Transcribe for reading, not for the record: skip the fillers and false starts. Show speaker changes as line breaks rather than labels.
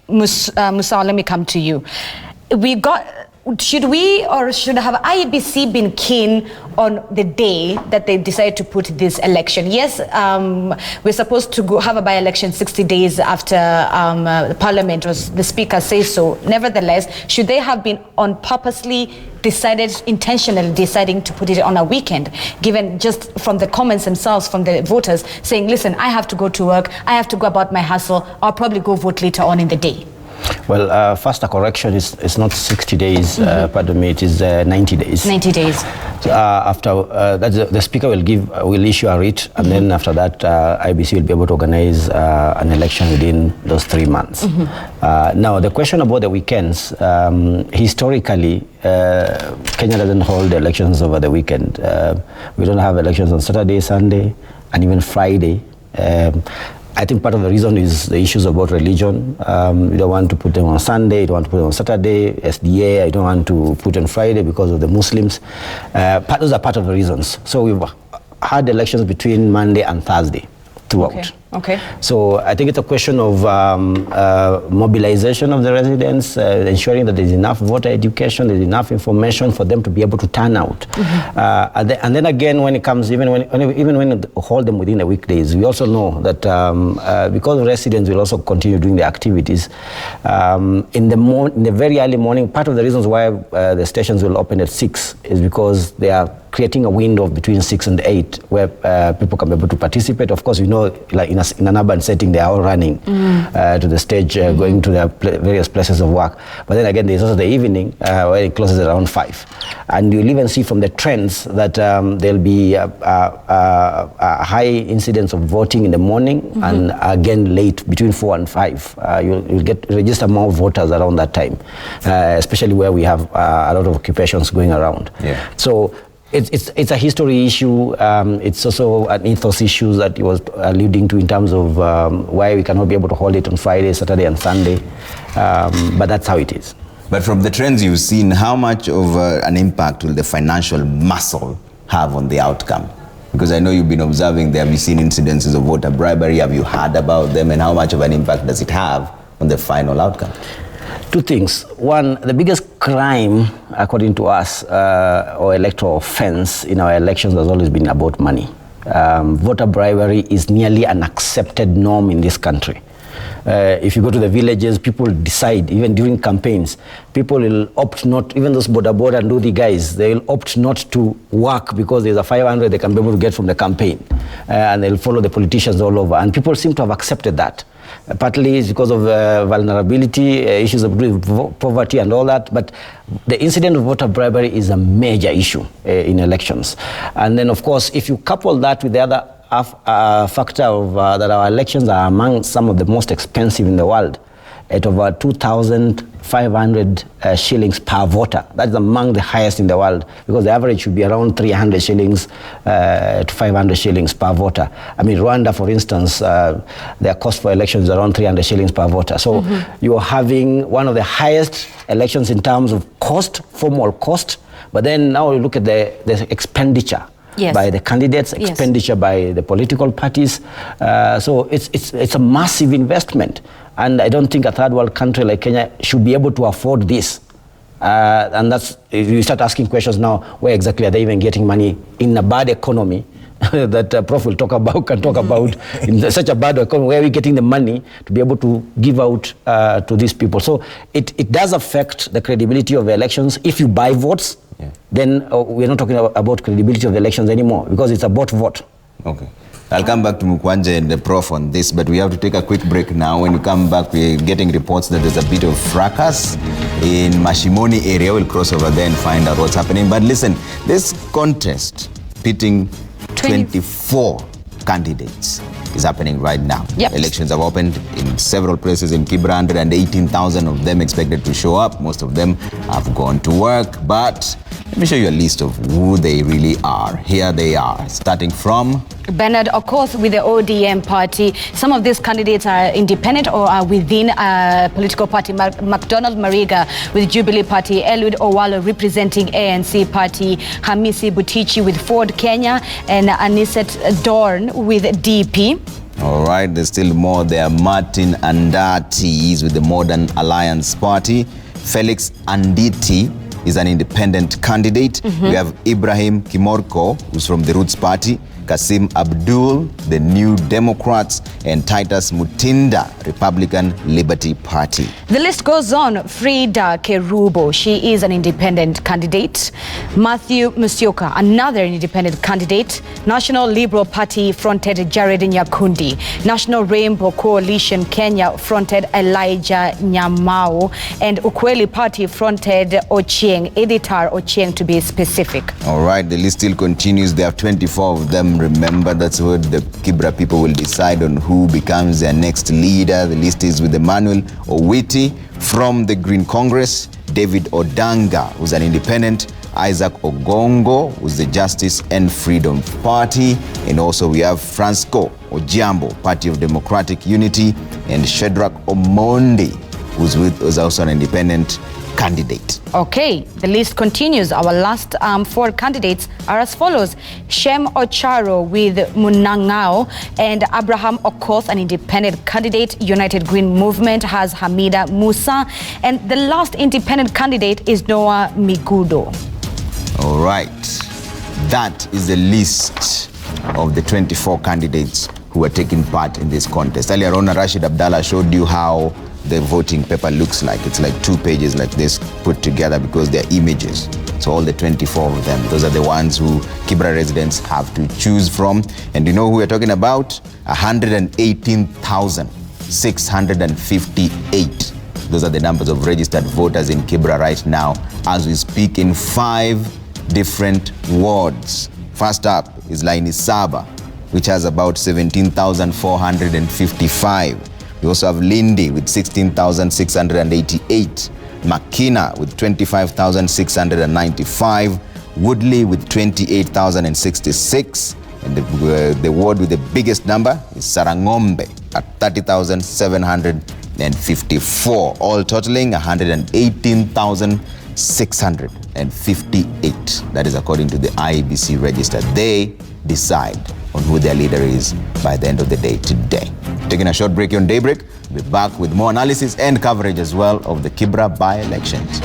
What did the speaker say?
Musau, let me come to you. Should have IEBC been keen on the day that they decided to put this election? Yes, we're supposed to have a by-election 60 days after Parliament, or the Speaker says so. Nevertheless, should they have been intentionally deciding to put it on a weekend, given just from the comments themselves from the voters saying, listen, I have to go to work, I have to go about my hustle, I'll probably go vote later on in the day?
Well, first, a correction is not 60 days, pardon me, it is 90 days.
90 days.
After that, the Speaker will issue a writ, and then after that, IEBC will be able to organize an election within those 3 months. Now, the question about the weekends, historically, Kenya doesn't hold elections over the weekend. We don't have elections on Saturday, Sunday, and even Friday. I think part of the reason is the issues about religion. You don't want to put them on Sunday, you don't want to put them on Saturday, SDA, you don't want to put on Friday because of the Muslims. Those are part of the reasons. So we've had elections between Monday and Thursday throughout.
Okay.
So I think it's a question of mobilization of the residents, ensuring that there's enough voter education, there's enough information for them to be able to turn out. And then again, when it comes, even when we hold them within the weekdays, we also know that because residents will also continue doing their activities, in the very early morning, part of the reasons why the stations will open at 6 is because they are creating a window of between 6 and 8 where people can be able to participate. Of course, we know, like in an urban setting, they are all running to the stage, going to their various places of work. But then again, there's also the evening where it closes around 5. And you'll even see from the trends that there'll be a high incidence of voting in the morning, and again late, between 4 and 5. You'll register more voters around that time, especially where we have a lot of occupations going around. So it's a history issue. It's also an ethos issue that he was alluding to in terms of why we cannot be able to hold it on Friday, Saturday, and Sunday. But that's how it is.
But from the trends you've seen, how much of an impact will the financial muscle have on the outcome? Because I know you've been observing them, you've seen incidences of voter bribery. Have you heard about them, and how much of an impact does it have on the final outcome?
Two things. One, the biggest crime, according to us, or electoral offense in our elections has always been about money. Voter bribery is nearly an accepted norm in this country. If you go to the villages, people decide, even during campaigns, people will opt not, even those boda and Ndudi guys, they will opt not to work because there's a 500 they can be able to get from the campaign. And they'll follow the politicians all over. And people seem to have accepted that. Partly it's because of vulnerability, issues of poverty and all that, but the incident of voter bribery is a major issue in elections. And then, of course, if you couple that with the other factor of that our elections are among some of the most expensive in the world, at over 2,500 shillings per voter. That's among the highest in the world, because the average should be around 300 shillings to 500 shillings per voter. I mean, Rwanda, for instance, their cost for elections is around 300 shillings per voter. So you're having one of the highest elections in terms of cost, formal cost, but then now you look at the expenditure. By the candidates, expenditure by the political parties. So it's a massive investment. And I don't think a third world country like Kenya should be able to afford this. And that's, you start asking questions now, where exactly are they even getting money in a bad economy that Prof will talk about, in such a bad economy, where are we getting the money to be able to give out to these people? So it does affect the credibility of the elections. If you buy votes, then we're not talking about credibility of the elections anymore, because it's a bot vote.
Okay. I'll come back to Mukwanje and the Prof on this, but we have to take a quick break now. When you come back, we're getting reports that there's a bit of fracas in Mashimoni area. We'll cross over there and find out what's happening. But listen, this contest pitting 24 candidates is happening right now. Elections have opened in several places in Kibra. 118,000 of them expected to show up. Most of them have gone to work, but let me show you a list of who they really are. Here they are, starting from
Bernard, of course, with the ODM party. Some of these candidates are independent or are within a political party. McDonald Mariga with Jubilee Party, Eliud Owalo representing ANC Party, Hamisi Butichi with Ford Kenya, and Aniset Dorn with DP.
All right, there's still more there. Martin Andati is with the Modern Alliance Party. Felix Anditi is an independent candidate. We have Ibrahim Kimorko, who's from the Roots Party. Kasim Abdul, the New Democrats, and Titus Mutinda, Republican Liberty Party.
The list goes on. Frida Kerubo, she is an independent candidate. Matthew Musyoka, another independent candidate. National Liberal Party fronted Jared Nyakundi. National Rainbow Coalition Kenya fronted Elijah Nyamau. And Ukweli Party fronted Ochieng, Editor Ochieng to be specific.
All right, the list still continues. There are 24 of them. Remember, that's what the Kibra people will decide on who becomes their next leader. The list is with Emmanuel Owiti from the Green Congress, David Odanga, who's an independent, Isaac Ogongo, who's the Justice and Freedom Party, and also we have Francisco Ojiambo, Party of Democratic Unity, and Shadrach Omondi, who's also an independent candidate.
Okay, the list continues. Our last 4 candidates are as follows. Shem Ocharo with Munangao and Abraham Okoth, an independent candidate. United Green Movement has Hamida Musa, and the last independent candidate is Noah Migudo.
All right, that is the list of the 24 candidates who are taking part in this contest. Earlier on, Rashid Abdallah showed you how the voting paper looks like. It's like 2 pages like this put together because they're images. So all the 24 of them, those are the ones who Kibra residents have to choose from. And you know who we're talking about? 118,658. Those are the numbers of registered voters in Kibra right now as we speak in 5 different wards. First up is Laini Saba, which has about 17,455. We also have Lindi with 16,688, Makina with 25,695, Woodley with 28,066, and the ward with the biggest number is Sarangombe at 30,754, all totaling 118,658. That is according to the IEBC register. They decide on who their leader is by the end of the day today. Taking a short break on Daybreak. We'll be back with more analysis and coverage as well of the Kibra by-elections.